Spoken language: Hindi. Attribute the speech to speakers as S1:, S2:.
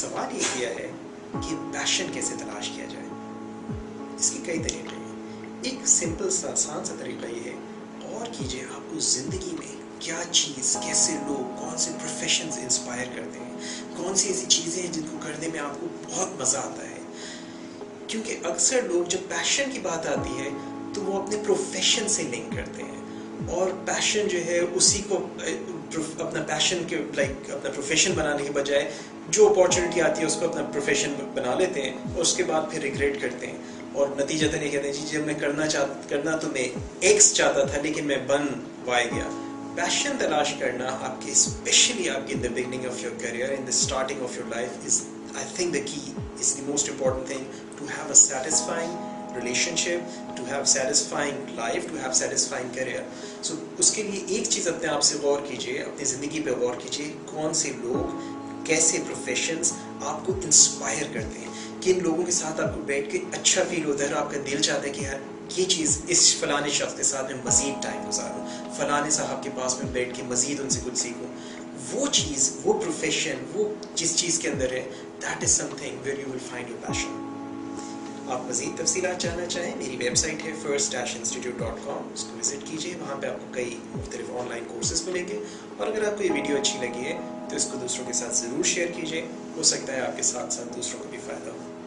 S1: सवाल ये किया है कि पैशन कैसे तलाश किया जाए। इसके कई तरीके हैं। एक सिंपल सा आसान सा तरीका ये है, और कीजिए आपको ज़िंदगी में क्या चीज़, कैसे लोग, कौन से प्रोफेशंस इंस्पायर करते हैं, कौन सी ऐसी चीज़ें हैं जिनको करने में आपको बहुत मज़ा आता है। क्योंकि अक्सर लोग जब पैशन की बात आती है तो वो अपने प्रोफेशन से लिंक करते हैं, और पैशन जो है उसी को अपना पैशन के अपना प्रोफेशन बनाने के बजाय जो अपॉर्चुनिटी आती है उसको अपना प्रोफेशन बना लेते हैं, और उसके बाद फिर रिग्रेट करते हैं और नतीजतन ये कहते हैं जी जब मैं करना तो मैं एक्स चाहता था लेकिन मैं बन वाई गया। पैशन तलाश करना आपके, स्पेशली आपके in the beginning of your career, in the starting of your life, is I think the key is the most important thing to have a satisfying relationship, to have satisfying life, to have satisfying career. So उसके लिए एक चीज़ अपने आप से गौर कीजिए, अपनी ज़िंदगी पे गौर कीजिए, कौन से लोग, कैसे प्रोफेशंस आपको इंस्पायर करते हैं, किन लोगों के साथ आपको बैठ के अच्छा फील होता है और आपका दिल चाहता है कि यार ये चीज़ इस फलाने शख्स के साथ मैं मज़ीद टाइम गुजारूँ, फलाने साहब के पास में बैठ के मज़ीद उनसे कुछ सीखूँ। वो चीज़, वो प्रोफेशन, वो जिस चीज़ के अंदर है, that is something where you will find your passion. आप मज़ीद तफसीलात जानना चाहें, मेरी वेबसाइट है first-institute.com, उसको विज़िट कीजिए। वहाँ पे आपको कई मुख्तलिफ ऑनलाइन कोर्सेज मिलेंगे, और अगर आपको ये वीडियो अच्छी लगी है तो इसको दूसरों के साथ ज़रूर शेयर कीजिए। हो सकता है आपके साथ साथ दूसरों को भी फ़ायदा हो।